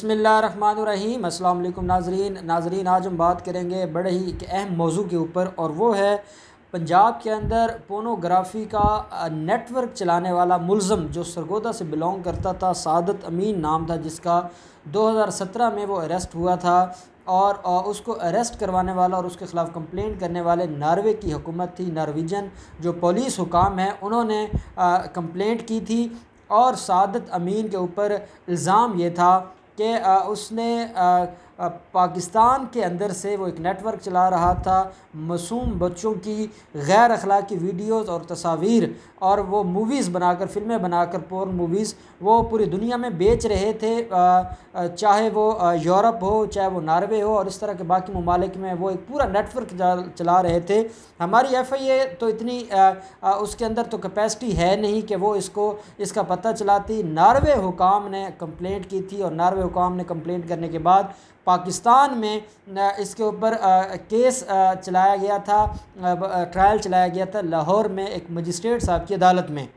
बिस्मिल्लाहिर्रहमानिर्रहीम। अस्सलाम वालेकुम नाज़रीन, आज हम बात करेंगे बड़े ही एक अहम मौजू के ऊपर, और वो है पंजाब के अंदर पोर्नोग्राफ़ी का नेटवर्क चलाने वाला मुलज़म जो सरगोदा से बिलोंग करता था, सादत अमीन नाम था जिसका। 2017 में वो अरेस्ट हुआ था और उसको अरेस्ट करवाने वाला और उसके ख़िलाफ़ कंप्लेंट करने वाले नॉर्वे की हुकूमत थी। नॉर्वेजियन जो पुलिस हुकाम है उन्होंने कंप्लेंट की थी और सादत अमीन के ऊपर इल्ज़ाम ये था कि उसने पाकिस्तान के अंदर से वो एक नेटवर्क चला रहा था, मासूम बच्चों की गैर अखलाकी वीडियोज़ और तस्वीर और वो मूवीज़ बनाकर, फ़िल्में बनाकर, पोर्न मूवीज़ वो पूरी दुनिया में बेच रहे थे, चाहे वो यूरोप हो, चाहे वो नॉर्वे हो और इस तरह के बाकी ममालिक में वो एक पूरा नेटवर्क चला रहे थे। हमारी FIA तो इतनी उसके अंदर तो कैपेसिटी है नहीं कि वो इसका पता चलाती। नॉर्वे हुकाम ने कंप्लेंट की थी और नॉर्वे हुकाम ने कंप्लेंट करने के बाद पाकिस्तान में इसके ऊपर केस चलाया गया था, ट्रायल चलाया गया था लाहौर में एक मजिस्ट्रेट साहब की अदालत में।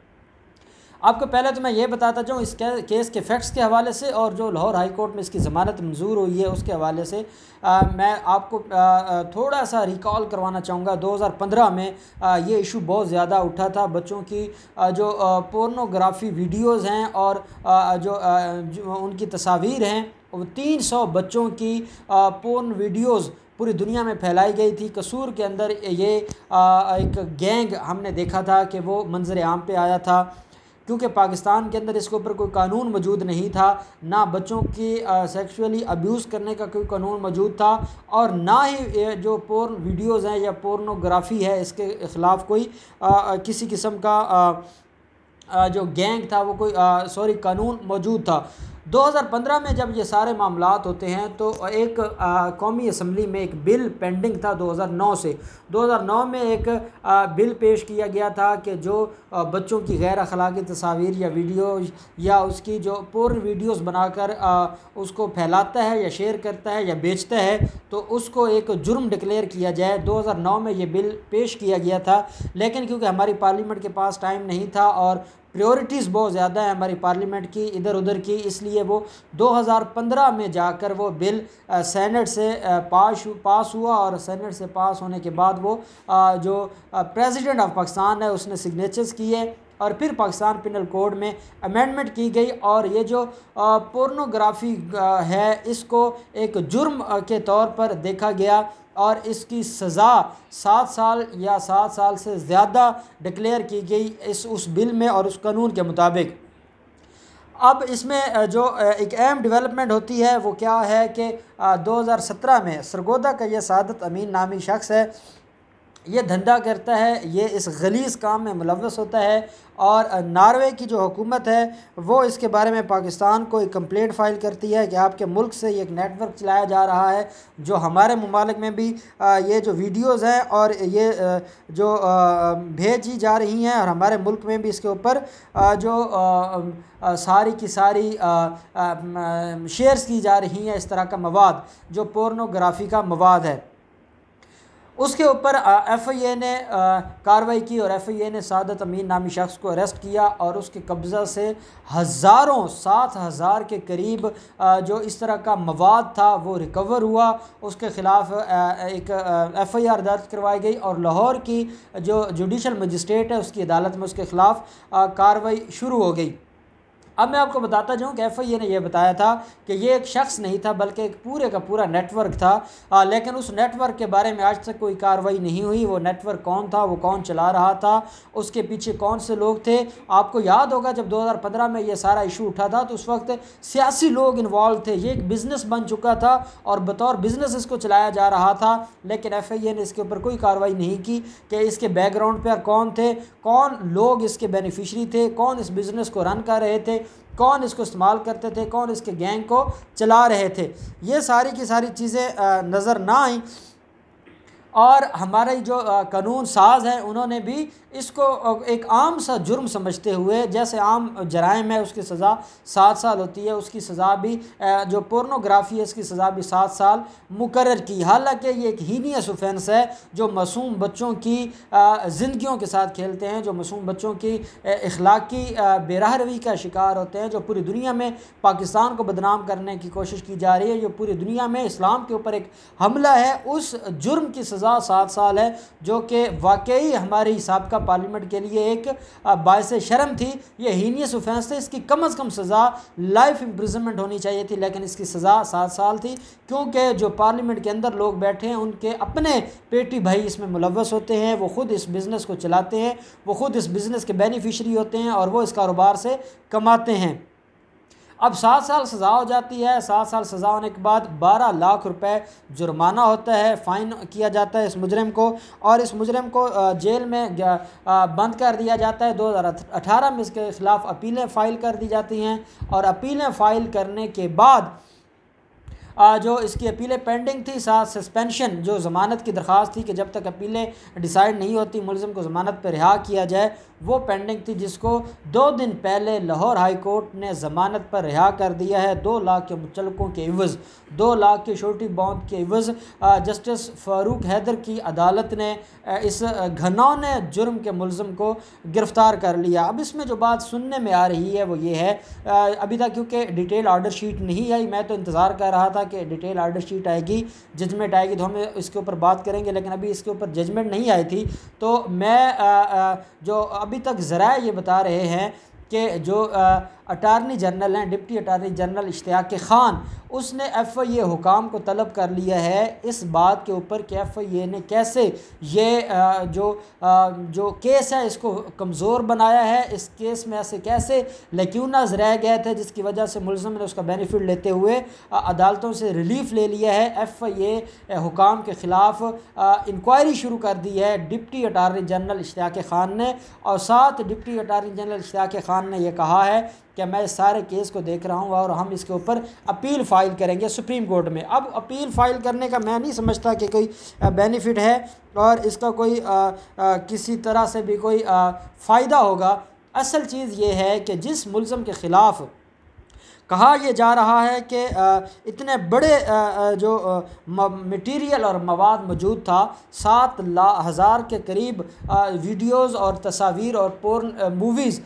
आपको पहले तो मैं ये बताता जाऊँ इस केस के फैक्ट्स के हवाले से और जो लाहौर हाई कोर्ट में इसकी ज़मानत मंजूर हुई है उसके हवाले से। मैं आपको थोड़ा सा रिकॉल करवाना चाहूँगा। 2015 में ये इशू बहुत ज़्यादा उठा था। बच्चों की जो पोर्नोग्राफ़ी वीडियोज़ हैं और जो उनकी तस्वीर हैं, 300 बच्चों की पोर्न वीडियोज़ पूरी दुनिया में फैलाई गई थी। कसूर के अंदर ये एक गैंग हमने देखा था कि वो मंजर आम पे आया था, क्योंकि पाकिस्तान के अंदर इसके ऊपर कोई कानून मौजूद नहीं था, ना बच्चों की सेक्सुअली अब्यूज़ करने का कोई कानून मौजूद था और ना ही जो पोर्न वीडियोज़ हैं या पोर्नोग्राफ़ी है इसके ख़िलाफ़ कोई किसी किस्म का जो गैंग था वो कोई कानून मौजूद था। 2015 में जब ये सारे मामलात होते हैं तो एक कौमी असम्बली में एक बिल पेंडिंग था 2009 से। 2009 में एक बिल पेश किया गया था कि जो बच्चों की गैर अखलाकी तस्वीर या वीडियो या उसकी जो पोर्न वीडियोस बनाकर उसको फैलाता है या शेयर करता है या बेचता है तो उसको एक जुर्म डिक्लेयर किया जाए। 2009 में ये बिल पेश किया गया था, लेकिन क्योंकि हमारी पार्लियामेंट के पास टाइम नहीं था और प्रायोरिटीज़ बहुत ज़्यादा है हमारी पार्लियामेंट की इधर उधर की, इसलिए वो 2015 में जाकर वो बिल सेनेट से पास हुआ और सेनेट से पास होने के बाद वो जो प्रेसिडेंट ऑफ पाकिस्तान है उसने सिग्नेचर्स किए और फिर पाकिस्तान पिनल कोड में अमेंडमेंट की गई और ये जो पोर्नोग्राफ़ी है इसको एक जुर्म के तौर पर देखा गया और इसकी सज़ा 7 साल या 7 साल से ज़्यादा डिक्लेयर की गई उस बिल में और उस कानून के मुताबिक। अब इसमें जो एक अहम डेवलपमेंट होती है वो क्या है कि 2017 में सरगोदा का ये सादत अमीन नामी शख्स है, ये धंधा करता है, ये इस गलीज़ काम में मुलव्वस होता है और नॉर्वे की जो हुकूमत है वो इसके बारे में पाकिस्तान को एक कंप्लेंट फ़ाइल करती है कि आपके मुल्क से ये एक नेटवर्क चलाया जा रहा है जो हमारे ममालिक में भी ये जो वीडियोज़ हैं और ये जो भेजी जा रही हैं और हमारे मुल्क में भी इसके ऊपर जो सारी की सारी शेयर्स की जा रही हैं इस तरह का मवाद जो पोर्नोग्राफ़ी का मवाद है। उसके ऊपर FIA ने कार्रवाई की और FIA ने सादत अमीन नामी शख्स को अरेस्ट किया और उसके कब्ज़ा से हज़ारों 7,000 के करीब जो इस तरह का मवाद था वो रिकवर हुआ। उसके ख़िलाफ़ एक FIR दर्ज करवाई गई और लाहौर की जो जुडिशल मजिस्ट्रेट है उसकी अदालत में उसके ख़िलाफ़ कार्रवाई शुरू हो गई। अब मैं आपको बताता जाऊँ कि FIA ने यह बताया था कि ये एक शख्स नहीं था बल्कि एक पूरे का पूरा नेटवर्क था, लेकिन उस नेटवर्क के बारे में आज तक कोई कार्रवाई नहीं हुई। वो नेटवर्क कौन था, वो कौन चला रहा था, उसके पीछे कौन से लोग थे। आपको याद होगा जब 2015 में ये सारा इशू उठा था तो उस वक्त सियासी लोग इन्वॉल्व थे, ये एक बिज़नेस बन चुका था और बतौर बिज़नेस इसको चलाया जा रहा था, लेकिन FIA ने इसके ऊपर कोई कार्रवाई नहीं की कि इसके बैकग्राउंड पर कौन थे, कौन लोग इसके बेनिफिशरी थे, कौन इस बिज़नेस को रन कर रहे थे, कौन इसको इस्तेमाल करते थे, कौन इसके गैंग को चला रहे थे। ये सारी की सारी चीज़ें नज़र ना आई और हमारे जो कानून साज हैं उन्होंने भी इसको एक आम सा जुर्म समझते हुए, जैसे आम जराइम है उसकी सज़ा 7 साल होती है, उसकी सज़ा भी जो पोर्नोग्राफी है इसकी सज़ा भी 7 साल मुकर्रर की। हालांकि ये एक हीनियस ऑफेंस है जो मासूम बच्चों की ज़िंदगियों के साथ खेलते हैं, जो मासूम बच्चों की अखलाकी बेराह रवी का शिकार होते हैं, जो पूरी दुनिया में पाकिस्तान को बदनाम करने की कोशिश की जा रही है, जो पूरी दुनिया में इस्लाम के ऊपर एक हमला है। उस जुर्म की सज़ा 7 साल है, जो कि वाकई हमारी साबका पार्लियामेंट के लिए एक बायस शर्म थी। ये हीनियस ऑफेंस थे, इसकी कम अज़ कम सज़ा लाइफ इम्प्रिजनमेंट होनी चाहिए थी, लेकिन इसकी सज़ा 7 साल थी, क्योंकि जो पार्लियामेंट के अंदर लोग बैठे हैं उनके अपने पेटी भाई इसमें मुलव्वस होते हैं, वो ख़ुद इस बिज़नेस को चलाते हैं, वो ख़ुद इस बिज़नेस के बेनिफिशरी होते हैं और वो इस कारोबार से कमाते हैं। अब 7 साल सज़ा हो जाती है। 7 साल सज़ा होने के बाद 12 लाख रुपए जुर्माना होता है, फ़ाइन किया जाता है इस मुजरिम को, और इस मुजरिम को जेल में बंद कर दिया जाता है। 2018 में इसके ख़िलाफ़ अपीलें फ़ाइल कर दी जाती हैं, और अपीलें फ़ाइल करने के बाद जो इसकी अपीलें पेंडिंग थी, साथ सस्पेंशन जो ज़मानत की दरख्वास्त थी कि जब तक अपीलें डिसाइड नहीं होती मुलज़िम को ज़मानत पर रिहा किया जाए, वो पेंडिंग थी, जिसको 2 दिन पहले लाहौर हाई कोर्ट ने ज़मानत पर रिहा कर दिया है 2 लाख के मुचलकों के इवज़, 2 लाख के छोटी बॉन्ड के इवज़। जस्टिस फ़ारूक हैदर की अदालत ने इस घिनौने जुर्म के मुलज़िम को गिरफ़्तार कर लिया। अब इसमें जो बात सुनने में आ रही है वो ये है, अभी तक क्योंकि डिटेल आर्डर शीट नहीं आई, मैं तो इंतज़ार कर रहा था कि डिटेल आर्डर शीट आएगी, जजमेंट आएगी तो हम इसके ऊपर बात करेंगे, लेकिन अभी इसके ऊपर जजमेंट नहीं आई थी। तो मैं जो अभी तक ज़राए ये बता रहे हैं कि जो अटारनी जनरल हैं, deputy attorney general Ishtiaq Khan, उसने FIA हुकाम को तलब कर लिया है इस बात के ऊपर कि FIA ने कैसे ये जो केस है इसको कमज़ोर बनाया है, इस केस में ऐसे कैसे लैक्यूनास रह गए थे जिसकी वजह से मुलज़िम ने उसका बेनिफिट लेते हुए अदालतों से रिलीफ ले लिया है। FIA हुकाम के ख़िलाफ़ इंक्वायरी शुरू कर दी है deputy attorney general Ishtiaq Khan ने, और साथ deputy attorney general Ishtiaq Khan ने यह कहा है कि मैं इस सारे केस को देख रहा हूँ और हम इसके ऊपर अपील फ़ाइल करेंगे सुप्रीम कोर्ट में। अब अपील फ़ाइल करने का मैं नहीं समझता कि कोई बेनिफिट है और इसका कोई किसी तरह से भी कोई फ़ायदा होगा। असल चीज़ ये है कि जिस मुलज़िम के ख़िलाफ़ कहा यह जा रहा है कि इतने बड़े जो मटेरियल और मवाद मौजूद था, 7,000 के करीब वीडियोज़ और तस्वीर और पोर्न मूवीज़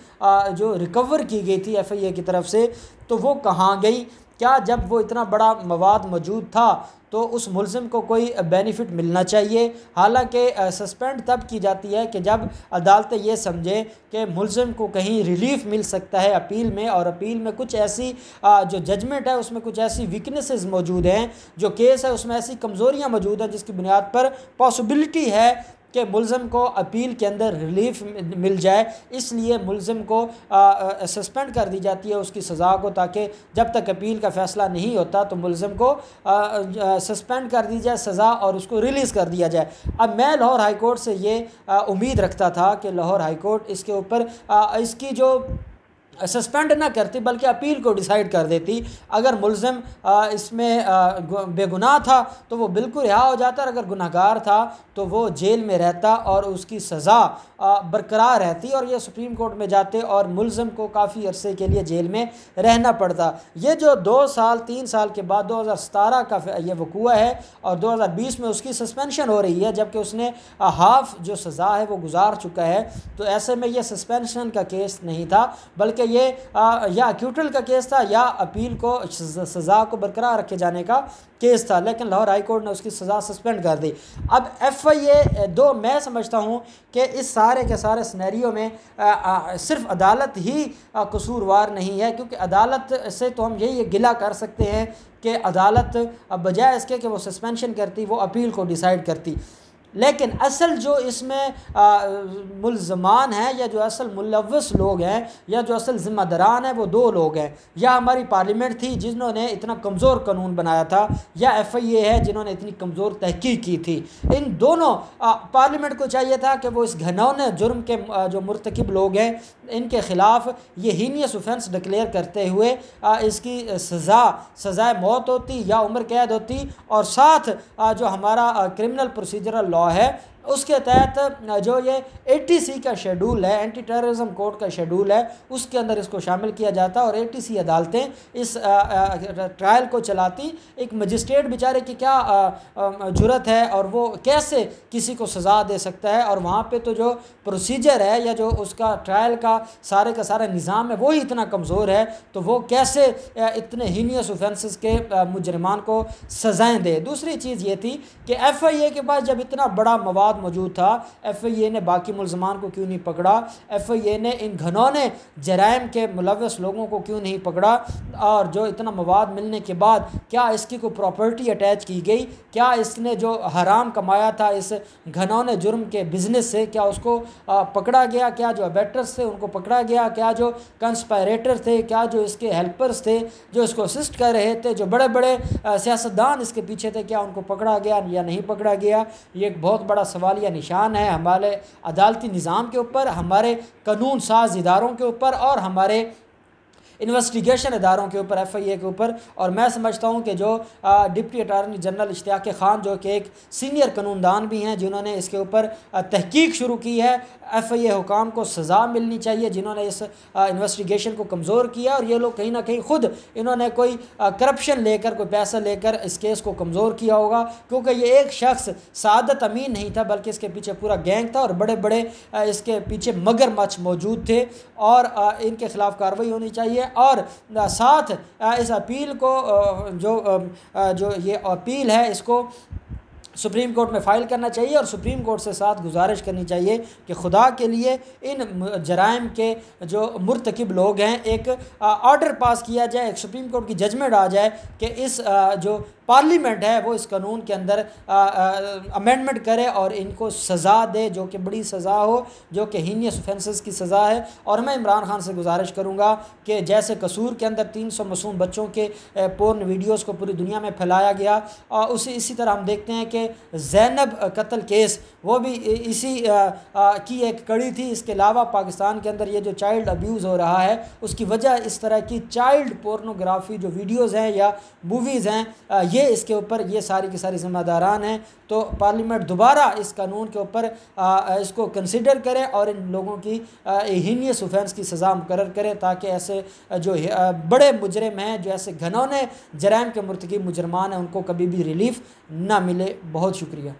जो रिकवर की गई थी FIA की तरफ से, तो वो कहाँ गई? क्या जब वो इतना बड़ा मवाद मौजूद था तो उस मुलज़िम को कोई बेनिफिट मिलना चाहिए? हालांकि सस्पेंड तब की जाती है कि जब अदालतें ये समझे कि मुलज़िम को कहीं रिलीफ मिल सकता है अपील में, और अपील में कुछ ऐसी जो जजमेंट है उसमें कुछ ऐसी वीकनेसेस मौजूद हैं, जो केस है उसमें ऐसी कमज़ोरियाँ मौजूद हैं जिसकी बुनियाद पर पॉसिबिलिटी है कि मुलज़िम को अपील के अंदर रिलीफ मिल जाए। इसलिए मुलज़िम को सस्पेंड कर दी जाती है उसकी सज़ा को, ताकि जब तक अपील का फ़ैसला नहीं होता तो मुलज़िम को सस्पेंड कर दी जाए सज़ा और उसको रिलीज़ कर दिया जाए। अब मैं लाहौर हाई कोर्ट से ये उम्मीद रखता था कि लाहौर हाई कोर्ट इसके ऊपर इसकी जो सस्पेंड ना करती बल्कि अपील को डिसाइड कर देती। अगर मुलज़िम इसमें बेगुनाह था तो वो बिल्कुल रिहा हो जाता, और अगर गुनहगार था तो वो जेल में रहता और उसकी सज़ा बरकरार रहती, और ये सुप्रीम कोर्ट में जाते और मुलज़िम को काफ़ी अरसे के लिए जेल में रहना पड़ता। ये जो 2 साल 3 साल के बाद 2017 का ये वक़ूआ है और 2020 में उसकी सस्पेंशन हो रही है, जबकि उसने हाफ़ जो सज़ा है वो गुजार चुका है। तो ऐसे में ये सस्पेंशन का केस नहीं था, बल्कि ये या अक्यूटल का केस था या अपील को सज़ा को बरकरार रखे जाने का केस था, लेकिन लाहौर हाई कोर्ट ने उसकी सज़ा सस्पेंड कर दी। अब FIA दो मैं समझता हूँ कि इस सारे के सारे सिनेरियो में सिर्फ अदालत ही कसूरवार नहीं है, क्योंकि अदालत से तो हम यही गिला कर सकते हैं कि अदालत बजाय इसके कि वो सस्पेंशन करती वो अपील को डिसाइड करती। लेकिन असल जो इसमें मुल्ज़मान हैं या जो असल मुलव्वस लोग हैं या जो असल ज़िम्मेदारान हैं वो 2 लोग हैं। या हमारी पार्लियामेंट थी जिन्होंने इतना कमज़ोर कानून बनाया था, या FIA है जिन्होंने इतनी कमज़ोर तहकीक की थी। इन दोनों पार्लियामेंट को चाहिए था कि वो इस घिनौने जुर्म के जो मुर्तकिब लोग हैं इनके ख़िलाफ़ ये हीनियस ऑफेंस डिक्लेयर करते हुए इसकी सज़ाए मौत होती या उम्र कैद होती, और साथ जो हमारा क्रिमिनल प्रोसीजरल लॉ है उसके तहत जो ये 80C का शेड्यूल है, एंटी टेररिज्म कोड का शेड्यूल है, उसके अंदर इसको शामिल किया जाता है। और 80C अदालतें इस ट्रायल को चलाती। एक मजिस्ट्रेट बेचारे की क्या जुर्रत है और वो कैसे किसी को सज़ा दे सकता है, और वहाँ पे तो जो प्रोसीजर है या जो उसका ट्रायल का सारा निज़ाम है वो ही इतना कमज़ोर है, तो वो कैसे इतने हीनियस ऑफेंसेस के मुजरिमान को सज़ाएँ दे। दूसरी चीज़ ये थी कि FIA के पास जब इतना बड़ा मवाद मौजूद था, FIA ने बाकी मुल्ज़मान को क्यों नहीं पकड़ा, FIA ने इन घनौने जराइम के मुलव्वस लोगों को क्यों नहीं पकड़ा, और जो इतना मवाद मिलने के बाद क्या इसकी कोई प्रॉपर्टी अटैच की गई, क्या इसने जो हराम कमाया था इस घनौने जुर्म के बिज़नेस से क्या उसको पकड़ा गया, क्या जो अबेटर्स थे उनको पकड़ा गया, क्या जो कंस्पायरेटर थे, क्या जो इसके हेल्पर्स थे जो इसको असिस्ट कर रहे थे, जो बड़े बड़े सियासतदान इसके पीछे थे, क्या उनको पकड़ा गया या नहीं पकड़ा गया। ये एक बहुत बड़ा सवालिया निशान है हमारे अदालती निज़ाम के ऊपर, हमारे कानून साज इदारों के ऊपर और हमारे इन्वेस्टिगेशन इदारों के ऊपर, FIA के ऊपर। और मैं समझता हूँ कि जो deputy attorney general Ishtiaq Khan जो कि एक सीनियर कानूनदान भी हैं, जिन्होंने इसके ऊपर तहकीक शुरू की है, FIA हुकाम को सज़ा मिलनी चाहिए जिन्होंने इस इन्वेस्टिगेशन को कमज़ोर किया। और ये लोग कहीं ना कहीं ख़ुद इन्होंने कोई करप्शन लेकर, कोई पैसा लेकर इस केस को कमज़ोर किया होगा, क्योंकि ये एक शख्स सादत अमीन नहीं था बल्कि इसके पीछे पूरा गैंग था और बड़े बड़े इसके पीछे मगरमच्छ मौजूद थे, और इनके ख़िलाफ़ कार्रवाई होनी चाहिए। और साथ इस अपील को जो ये अपील है इसको सुप्रीम कोर्ट में फ़ाइल करना चाहिए, और सुप्रीम कोर्ट से साथ गुजारिश करनी चाहिए कि खुदा के लिए इन जराइम के जो मुर्तकिब लोग हैं एक ऑर्डर पास किया जाए, एक सुप्रीम कोर्ट की जजमेंट आ जाए कि इस जो पार्लियामेंट है वो इस कानून के अंदर अमेंडमेंट करे और इनको सज़ा दे, जो कि बड़ी सज़ा हो, जो कि हीनियस ऑफेंसेस की सज़ा है। और मैं इमरान खान से गुजारिश करूँगा कि जैसे कसूर के अंदर 300 मासूम बच्चों के पोर्न वीडियोज़ को पूरी दुनिया में फैलाया गया, इसी तरह हम देखते हैं कि ज़ैनब कत्ल केस वो भी इसी की एक कड़ी थी। इसके अलावा पाकिस्तान के अंदर ये जो चाइल्ड अब्यूज़ हो रहा है उसकी वजह इस तरह की चाइल्ड पोर्नोग्राफी जो वीडियोज़ हैं या मूवीज़ हैं, ये इसके ऊपर ये सारी की सारी ज़िम्मेदारान हैं। तो पार्लियामेंट दोबारा इस कानून के ऊपर इसको कंसिडर करे और इन लोगों की हीनियस ऑफेंस की सज़ा मुकर्रर करे, ताकि ऐसे जो बड़े मुजरिम हैं, जो ऐसे घनौने जराइम के मुर्तकिब मुजरमान हैं, उनको कभी भी रिलीफ ना मिले। बहुत शुक्रिया।